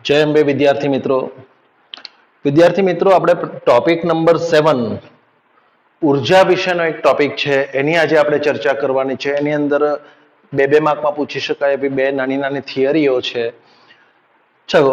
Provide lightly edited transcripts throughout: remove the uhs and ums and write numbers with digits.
જય અંબે વિદ્યાર્થી મિત્રો આપણે ટોપિક નંબર 7 ઉર્જા વિશેનો એક ટોપિક છે એની આજે આપણે ચર્ચા કરવાની છે. એની અંદર બે માર્કમાં પૂછી શકાય એવી બે નાની થિયરીઓ છે. ચલો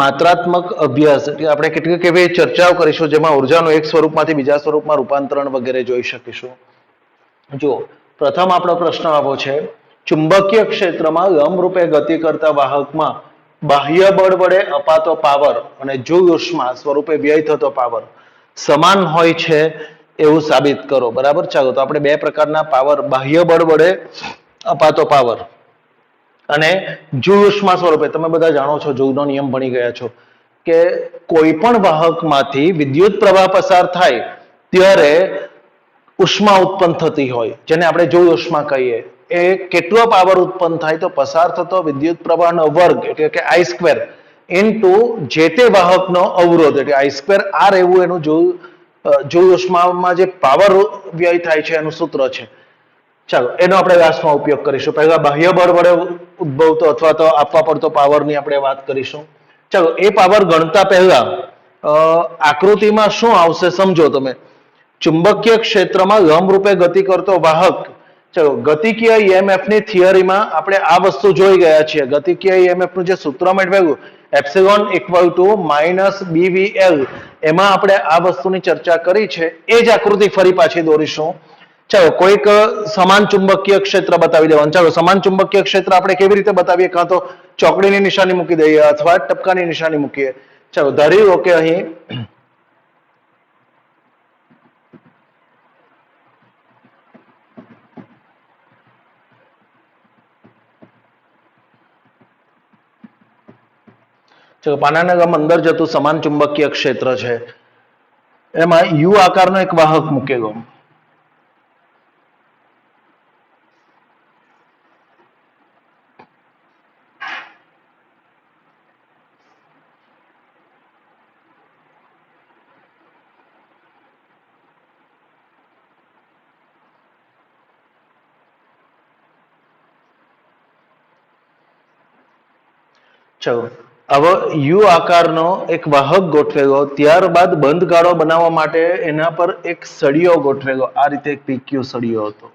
માત્રાત્મક અભ્યાસ એટલે આપણે કેટલીક એવી ચર્ચાઓ કરીશું જેમાં ઉર્જાનું એક સ્વરૂપમાંથી બીજા સ્વરૂપમાં રૂપાંતરણ વગેરે જોઈ શકીશું. જો પ્રથમ આપણો પ્રશ્ન આવો છે, ચુંબકીય ક્ષેત્રમાં લંબરૂપે ગતિ કરતા વાહકમાં બાહ્ય બળ વડે અપાતો પાવર અને જૂલ ઉષ્મા સ્વરૂપે વ્યય થતો પાવર સમાન હોય છે એવું સાબિત કરો. બરાબર, ચાલો તો આપણે બે પ્રકારના પાવર, બાહ્ય બળ વડે અપાતો પાવર અને જૂલ ઉષ્મા સ્વરૂપે, તમે બધા જાણો છો, જૂલનો નિયમ ભણી ગયા છો કે કોઈ પણ વાહકમાંથી વિદ્યુત પ્રવાહ પસાર થાય ત્યારે ઉષ્મા ઉત્પન્ન થતી હોય જેને આપણે જૂલ ઉષ્મા કહીએ. એ કેટલો પાવર ઉત્પન્ન થાય તો પસાર થતો વિદ્યુત પ્રવાહનો વર્ગ એટલે કે I સ્ક્વેર ઇન્ટુ જે તે વાહકનો અવરોધ એટલે I સ્ક્વેર આર એવું એનું જૂલ ઉષ્મામાં જે પાવર વ્યય થાય છે એનું સૂત્ર છે. ચાલો એનો આપણે લાસ્ટમાં ઉપયોગ કરીશું. પહેલા બાહ્ય બળ વડે ઉદ્ભવતો અથવા તો આપવા પડતો પાવરની આપણે વાત કરીશું. ચાલો એ પાવર ગણતા પહેલા આકૃતિમાં શું આવશે સમજો તમે. ચુંબકીય ક્ષેત્રમાં લંબરૂપે ગતિ કરતો વાહક, ચલો ગતિકીય EMF ની થિયરીમાં આપણે આ વસ્તુ જોઈ ગયા છીએ. ગતિકીય EMF નું જે સૂત્ર મેળવેલું epsilon equal to minus BVL, એમાં આપણે આ વસ્તુની ચર્ચા કરી છે. એ જ આકૃતિ ફરી પાછી દોરીશું. ચાલો કોઈક સમાન ચુંબકીય ક્ષેત્ર બતાવી દેવાનું. ચાલો સમાન ચુંબકીય ક્ષેત્ર આપણે કેવી રીતે બતાવીએ? કાં તો ચોકડીની નિશાની મૂકી દઈએ અથવા ટપકાની નિશાની મૂકીએ. ચાલો ધારી લો કે અહીં પાનાના ગમ અંદર જતું સમાન ચુંબકીય ક્ષેત્ર છે. એમાં યુ આકારનો એક વાહક મૂકેલો. ચલો હવે યુ આકારનો એક વાહક ગોઠવેલો, ત્યારબાદ બંધ ગાળો બનાવવા માટે એના પર એક સળિયો ગોઠવેલો. આ રીતે એક PQ સળિયો હતો.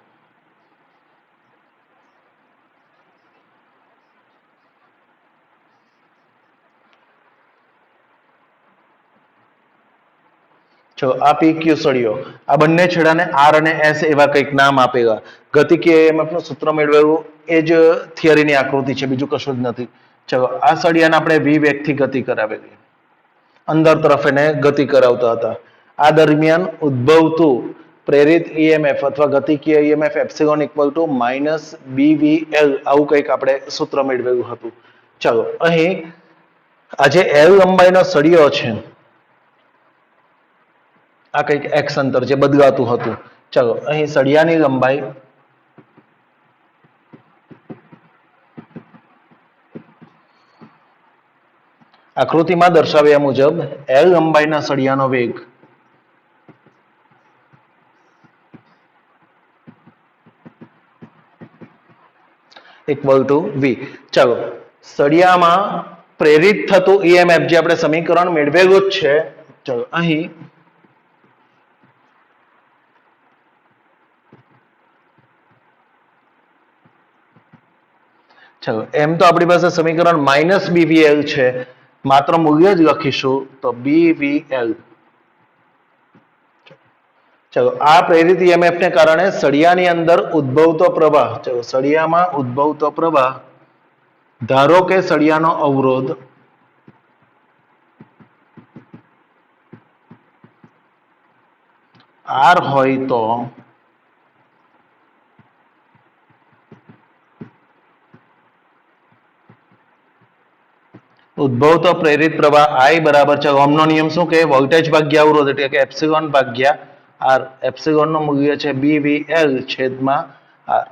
ચલો આ PQ સળિયો, આ બંને છેડાને R અને S એવા કંઈક નામ આપેલા. ગતિકીય EMF નું સૂત્ર મેળવેલું એ જ થિયરીની આકૃતિ છે, બીજું કશું જ નથી. ચલો આ સળિયાને આપણે V વેગથી ગતિ કરાવેલી, અંદર તરફ એને ગતિ કરાવતા હતા. આ દરમિયાન ઉદ્ભવતું પ્રેરિત EMF અથવા ગતિકીય EMF epsilon equal to minus BVL, આવું કંઈક આપણે સૂત્ર મેળવેલું હતું. ચાલો અહીં આ જે L લંબાઈનો સળિયો છે, આ કંઈક X અંતર જે બદલાતું હતું. ચાલો અહીં સળિયાની લંબાઈ આકૃતિમાં દર્શાવ્યા મુજબ L લંબાઈના સળિયાનો વેગ ઇક્વલ ટુ V. ચાલો સળિયામાં પ્રેરિત થતું EMF જે આપણે સમીકરણ મેળવેલું જ છે. ચાલો અહીં ચાલો એમ તો આપણી પાસે સમીકરણ માઇનસ BVL છે, માત્ર મૂલ્ય જ લખીશું તો BVL. ચલો આ પ્રેરિત EMF ને કારણે સળિયાની અંદર ઉદ્ભવતો પ્રવાહ, ચલો સળિયામાં ઉદ્ભવતો પ્રવાહ, ધારો કે સળિયાનો અવરોધ R હોય તો ઉદ્ભવતો પ્રેરિત પ્રવાહ I બરાબર છે, ઓહમનો નિયમ શું કહે? વોલ્ટેજ ભાગ્યા અવરોધ એટલે કે એપ્સિલોન ભાગ્યા R. એપ્સિલોન નું મૂલ્ય છે BVL છેદમાં R.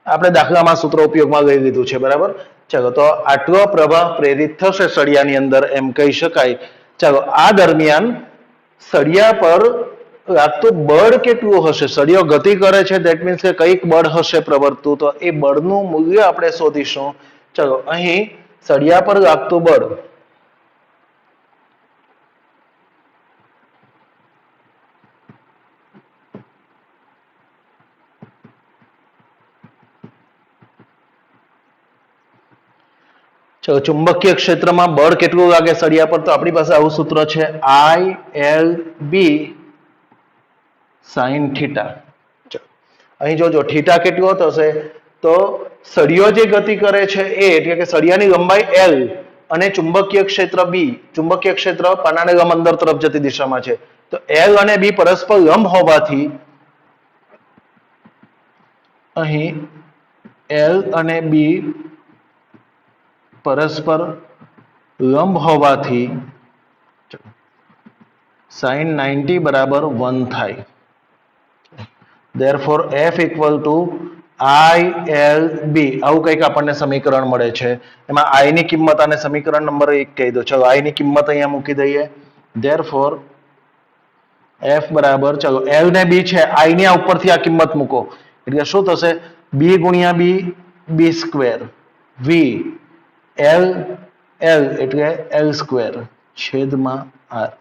આપણે દાખલામાં સૂત્ર ઉપયોગમાં લઈ લીધું છે. બરાબર, ચાલો તો આટલો પ્રવાહ પ્રેરિત થશે સળિયાની અંદર એમ કહી શકાય. ચાલો આ દરમિયાન સળિયા પર લાગતું બળ કેટલું હશે? સળિયો ગતિ કરે છે, ધેટ મીન્સ કે કઈક બળ હશે પ્રવર્તતું, તો એ બળનું મૂલ્ય આપણે શોધીશું. ચલો અહીં સળિયા પર લાગતું બળ चलो चुंबकीय क्षेत्र में बळ केटलुं लागे सळिया पर तो अपनी पासे आवुं सूत्र छे ILB sin थीटा। अहीं जोजो थीटा केटलो थशे तो सळियो जे गति करे छे ए એટલે કે સળિયાની લંબાઈ L અને ચુંબકીય ક્ષેત્ર B ચુંબકીય ક્ષેત્ર પાનાને લંબ અંદર તરફ જતી દિશામાં છે તો L અને B પરસ્પર લંબ હોવાથી અહીં L અને B परस्पर लंब होवाथी sin 90 बराबर 1 थाय। therefore F equal to ILB આવું કંઈક આપણને સમીકરણ મળે છે એમાં I ની કિંમત આને સમીકરણ નંબર 1 કહી દો। ચલો I ની કિંમત અહીંયા મૂકી દઈએ। therefore F બરાબર ચલો L ને B છે I ની આ ઉપરથી આ કિંમત મૂકો એટલે શું થશે B ગુણ્યા B B square V L L એટલે L સ્ક્વેર છેદમાં R।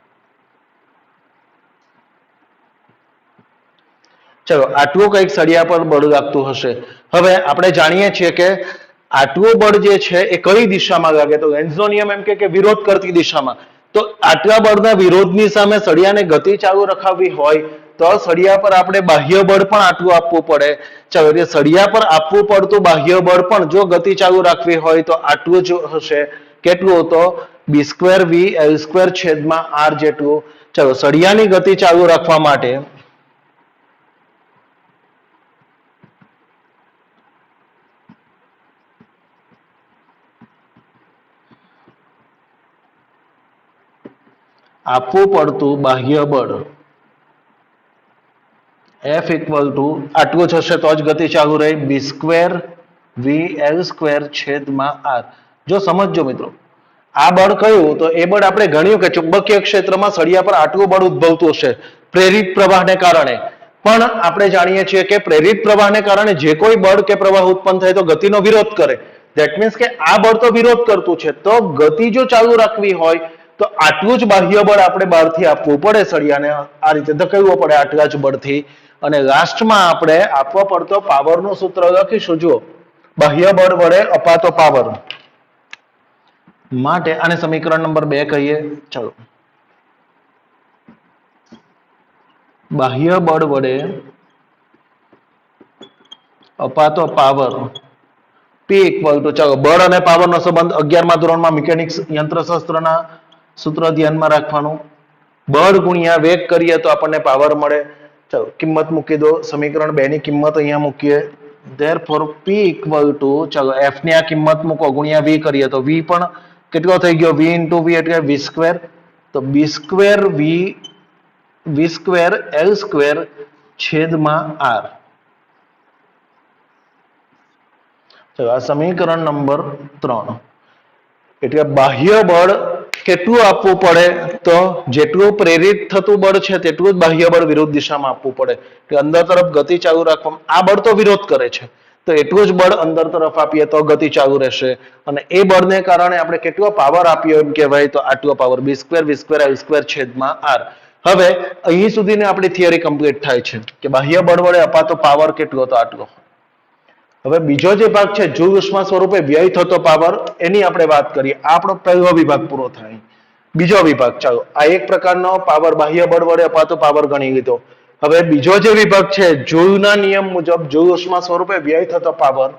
ચલો આટલું કંઈક સળિયા પર બળ લાગતું હશે। હવે આપણે જાણીએ છીએ કે આટલું બળ જે છે એ કઈ દિશામાં લાગે તો લેન્ઝનો નિયમ એમ કે વિરોધ કરતી દિશામાં તો આટલા બળના વિરોધની સામે સળિયાને ગતિ ચાલુ રખાવવી હોય તો સળિયા પર આપણે બાહ્ય બળ પણ આટલું આપવું પડે। ચાલો એટલે સળિયા પર આપવું પડતું બાહ્ય બળ પણ જો ગતિ ચાલુ રાખવી હોય તો આટલું જ હશે। કેટલું તો B² V L² છેદમાં R જેટલું। ચલો સળિયાની ગતિ ચાલુ રાખવા માટે આપવું પડતું બાહ્ય બળ F equal to આટલું જ હશે તો જ ગતિ ચાલુ રહે B² V L² છેદમાં R। જો સમજજો મિત્રો આ બળ કયું તો એ બળ આપણે ગણ્યું કે ચુંબકીય ક્ષેત્રમાં સળિયા પર આટલું બળ ઉદ્ભવતું હશે પ્રેરિત પ્રવાહને કારણે પણ આપણે જાણીએ છીએ કે પ્રેરિત પ્રવાહને કારણે જે કોઈ બળ કે પ્રવાહ ઉત્પન્ન થાય તો ગતિનો વિરોધ કરે। ધેટ મીન્સ કે આ બળ તો વિરોધ કરતું છે તો ગતિ જો ચાલુ રાખવી હોય તો આટલું જ બાહ્ય બળ આપણે બહારથી આપવું પડે સળિયાને આ રીતે ધકેલવો પડે આટલા જ બળથી અને લાસ્ટમાં આપણે આપવો પડતો પાવરનું સૂત્ર લખીશું। જુઓ બાહ્ય બળ વડે અપાતો પાવર માટે આને સમીકરણ નંબર 2 કહીએ। ચલો બાહ્ય બળ વડે અપાતો પાવર P equal to ચલો બળ અને પાવરનો સંબંધ 11મા ધોરણમાં મિકેનિક્સ યંત્રશાસ્ત્રના સૂત્ર ધ્યાનમાં રાખવાનું। બળ ગુણ્યા વેગ કરીએ તો આપણને પાવર મળે। ચલો કિંમત મૂકી દો સમીકરણ 2 ની કિંમત અહીંયા મૂકીએ। therefore P equal to ચલો F ની આ કિંમત મૂકો ગુણ્યા V કરીએ તો V પણ કેટલો થઈ ગયો V into V એટલે V²। તો B² V² L² છેદમાં R। ચલો આ સમીકરણ નંબર 3 એટલે બાહ્ય બળ કેટલું આપવું પડે તો જેટલું પ્રેરિત થતું બળ છે તેટલું જ બાહ્ય બળ વિરુદ્ધ દિશામાં આપવું પડે કે અંદર તરફ ગતિ ચાલુ રાખવામાં આ બળ તો વિરોધ કરે છે તો એટલું જ બળ અંદર તરફ આપીએ તો ગતિ ચાલુ રહેશે અને એ બળને કારણે આપણે કેટલો પાવર આપ્યો એમ કહેવાય તો આટલો પાવર B² V² L² છેદમાં R। હવે અહીં સુધીની આપણી થિયરી કમ્પ્લીટ થાય છે કે બાહ્ય બળ વડે અપાતો પાવર કેટલો તો આટલો। હવે બીજો જે ભાગ છે જૂલ ઉષ્મા સ્વરૂપે વ્યય થતો પાવર એની આપણે વાત કરીએ। આ આપણો પહેલો વિભાગ પૂરો થાય। બીજો વિભાગ ચાલો આ એક પ્રકારનો પાવર બાહ્ય બળ વડે અપાતો પાવર ગણી લીધો। હવે બીજો જે વિભાગ છે જૂલના નિયમ મુજબ જૂલ ઉષ્મા સ્વરૂપે વ્યય થતો પાવર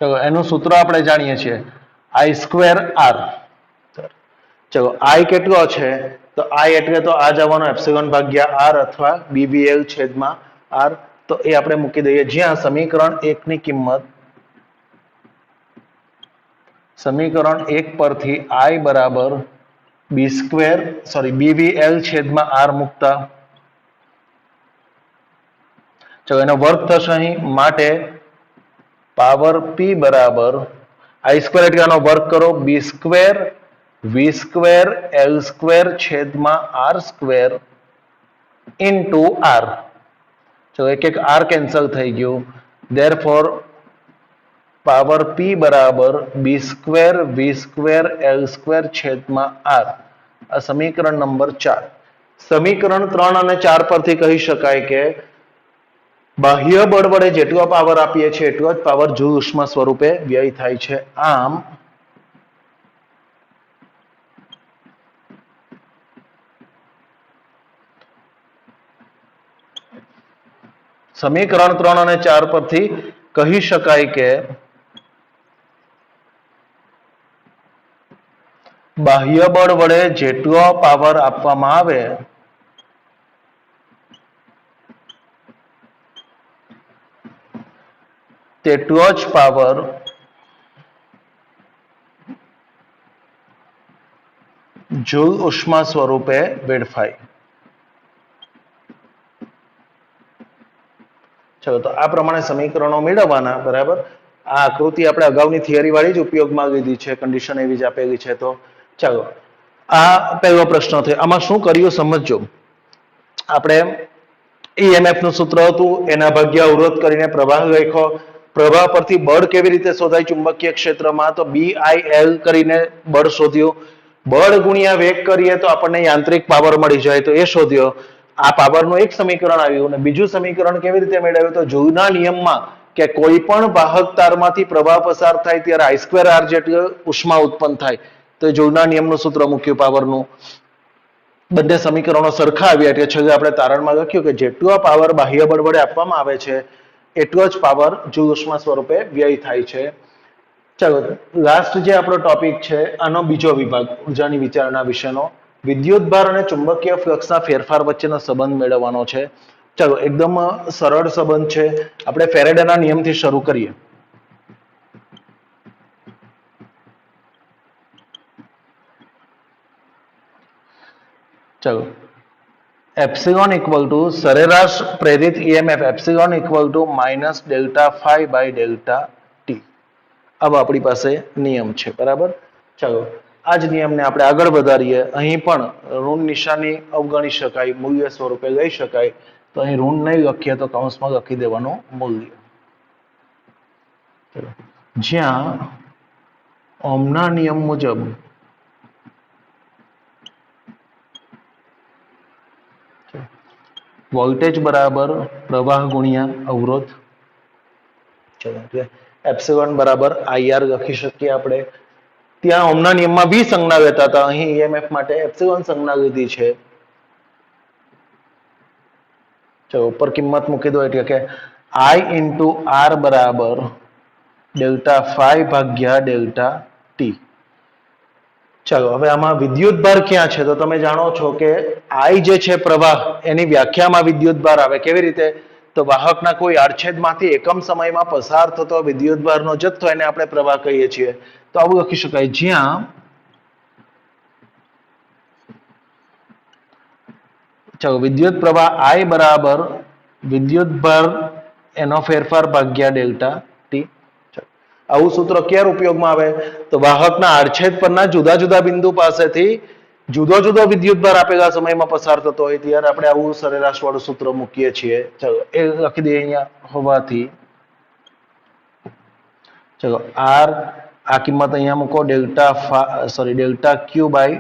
ચલો એનું સૂત્ર આપણે જાણીએ છીએ I²R। ચલો I કેટલો છે તો I એટલે તો આ જવાનો એપ્સિલોન ભાગ્યા R અથવા BVL છેદમાં R। તો એ આપણે મૂકી દઈએ જ્યાં સમીકરણ 1 ની કિંમત સમીકરણ 1 પરથી I બરાબર BVL છેદમાં R મૂકતા ચલો એનો વર્ગ થશે અહીં માટે પાવર P બરાબર I² એટલે આનો વર્ગ કરો B² V² L² છેદમાં R² into R। ચલો એક એક R કેન્સલ થઈ ગયું। therefore પાવર P બરાબર B² V² L² છેદમાં R। આ સમીકરણ નંબર 4। સમીકરણ 3 અને 4 પરથી કહી શકાય કે બાહ્ય બળ વડે જેટલો પાવર આપીએ છીએ એટલો જ પાવર જૂલ ઉષ્મા સ્વરૂપે વ્યય થાય છે. આમ સમીકરણ 3 અને 4 પરથી કહી શકાય કે બાહ્ય બળ વડે જેટલો પાવર આપવામાં આવે તેટલો જ પાવર જૂલ ઉષ્મા સ્વરૂપે વેડફાય. ચલો તો આ પ્રમાણે સમીકરણો મેળવવાના. બરાબર, આ આકૃતિ આપણે અગાઉની થિયરી વાળી જ ઉપયોગમાં લીધી છે, કન્ડિશન એવી જ આપેલી છે. તો ચાલો, આ પહેલો પ્રશ્ન થયો. આમાં શું કર્યું સમજજો. આપણે ઈએમએફ નું સૂત્ર હતું, એના ભાગ્યા અવરોધ કરીને પ્રવાહ લખ્યો. પ્રવાહ પરથી બળ કેવી રીતે શોધાય ચુંબકીય ક્ષેત્રમાં, તો BIL કરીને બળ શોધ્યું. બળ ગુણ્યા વેગ કરીએ તો આપણને યાંત્રિક પાવર મળી જાય, તો એ શોધ્યો. આ પાવરનું એક સમીકરણ આવ્યું. અને બીજું સમીકરણ કેવી રીતે મેળવ્યું, તો જૂલના નિયમમાં કે કોઈ પણ વાહક તારમાંથી પ્રવાહ પસાર થાય ત્યારે I2R જેટલી ઉષ્મા ઉત્પન્ન થાય. તો જૂલના નિયમનું સૂત્ર મૂક્યું પાવરનું. બંને સમીકરણો સરખા આવ્યા એટલે છેલ્લે આપણે તારણમાં લખ્યું કે જેટલો પાવર બાહ્ય બળ વડે આપવામાં આવે છે એટલો જ પાવર જૂલ ઉષ્મા સ્વરૂપે વ્યય થાય છે. ચાલો, લાસ્ટ જે આપણો ટોપિક છે આનો બીજો વિભાગ, ઉર્જાની વિચારણા વિશેનો. વિદ્યુતભાર અને ચુંબકીય ફ્લક્સના ફેરફાર વચ્ચેનો સંબંધ મેળવવાનો છે. ચાલો, એકદમ સરળ સંબંધ છે. આપણે ફેરેડેના નિયમથી શરૂ કરીએ. ચાલો, એપ્સિલોન ઇક્વલ ટુ સરેરાશ પ્રેરિત EMF epsilon equal to minus delta phi by delta t. આવો આપણી પાસે નિયમ છે. બરાબર, ચાલો આ જ નિયમને આપણે આગળ વધારીએ. અહીં પણ ઋણ નિશાની અવગણી શકાય, મૂલ્ય સ્વરૂપે લઈ શકાય. તો અહીં ઋણ નહીં લખીએ તો કૌંસમાં લખી દેવાનું મૂલ્ય. જ્યાં ઓહમના નિયમ મુજબ વોલ્ટેજ બરાબર પ્રવાહ ગુણ્યા અવરોધ. ચલો, એટલે એપ્સિલોન બરાબર IR લખી શકીએ આપણે. ત્યાં ઓહમના નિયમમાં V સંજ્ઞા લેતા હતા, અહીં ઈએમએફ માટે એપ્સિલોન સંજ્ઞા લીધી છે. ચલો, ઉપર કિંમત મૂકી દો એટલે કે I ઇન્ટુ R બરાબર ડેલ્ટા ફાઈ ભાગ્યા ડેલ્ટા ટી. ચાલો, હવે આમાં વિદ્યુતભાર ક્યાં છે, તો તમે જાણો છો કે I જે છે પ્રવાહ, એની વ્યાખ્યામાં વિદ્યુતભાર આવે. કેવી રીતે, તો વાહકના કોઈ આડછેદમાંથી એકમ સમયમાં પસાર થતો વિદ્યુતભારનો જથ્થો, એને આપણે પ્રવાહ કહીએ છીએ. તો આવું લખી શકાય, જ્યાં ચાલો વિદ્યુત પ્રવાહ I બરાબર વિદ્યુતભાર એનો ફેરફાર ભાગ્યા ડેલ્ટા ટી. આવું સૂત્ર ક્યારે ઉપયોગમાં આવે, તો વાહકના આડછેદ પરના જુદા જુદા બિંદુ પાસેથી જુદો જુદો વિદ્યુતભાર આપેલા સમયમાં પસાર થતો હોય ત્યારે આપણે આવું સરેરાશ વાળું સૂત્ર મૂકીએ છીએ. ચલો, એ લખી દઈએ અહીંયા હોવાથી. ચલો, R આ કિંમત અહીંયા મૂકો, delta q by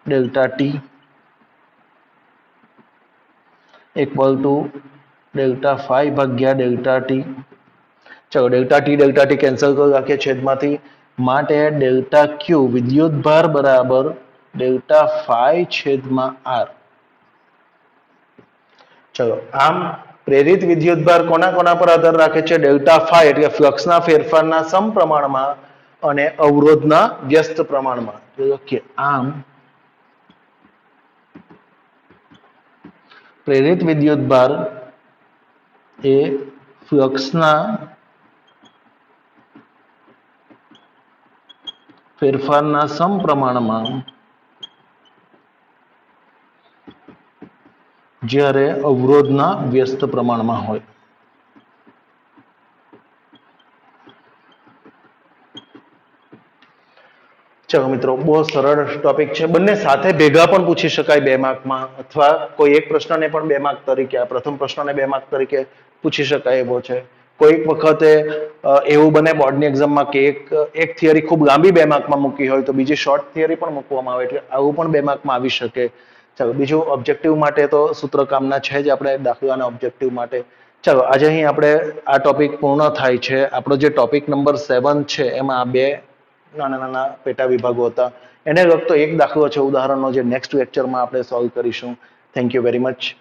delta t equal to delta phi ભાગ્યા ડેલ્ટા ટી. ચલો, ડેલ્ટા ટી કેન્સલ કરી નાખીએ છેદમાંથી. માટે ડેલ્ટા ક્યુ વિદ્યુતભાર બરાબર ડેલ્ટા ફાઈ છેદમાં R. ચલો, આમ પ્રેરિત વિદ્યુતભાર કોના કોના પર આધાર રાખે છે, ડેલ્ટા ફાઈ એટલે ફ્લક્સના ફેરફારના સમપ્રમાણમાં અને અવરોધના વ્યસ્ત પ્રમાણમાં. આમ પ્રેરિત વિદ્યુતભાર એ ફ્લક્સના ફેરફારના સમપ્રમાણમાં જ્યારે અવરોધના વ્યસ્ત પ્રમાણમાં હોય. ચલો મિત્રો, બહુ સરળ ટોપિક છે. બંને સાથે ભેગા પણ પૂછી શકાય 2 માર્કમાં, અથવા કોઈ એક પ્રશ્નને પણ 2 માર્ક તરીકે, આ પ્રથમ પ્રશ્નને 2 માર્ક તરીકે પૂછી શકાય એવો છે. કોઈક વખતે એવું બને બોર્ડની એક્ઝામમાં કે એક થિયરી ખૂબ લાંબી 2 માર્કમાં મૂકી હોય તો બીજી શોર્ટ થિયરી પણ મૂકવામાં આવે, એટલે આવું પણ 2 માર્કમાં આવી શકે. ચાલો બીજું ઓબ્જેક્ટિવ માટે તો સૂત્રકામના છે જ આપણે દાખલાના ઓબ્જેક્ટિવ માટે. ચાલો આજે અહીં આપણે આ ટોપિક પૂર્ણ થાય છે. આપણો જે ટોપિક નંબર 7 છે એમાં આ બે નાના નાના પેટા વિભાગો હતા. એને લગતો એક દાખલો છે ઉદાહરણનો જે નેક્સ્ટ લેક્ચરમાં આપણે સોલ્વ કરીશું. Thank you very much.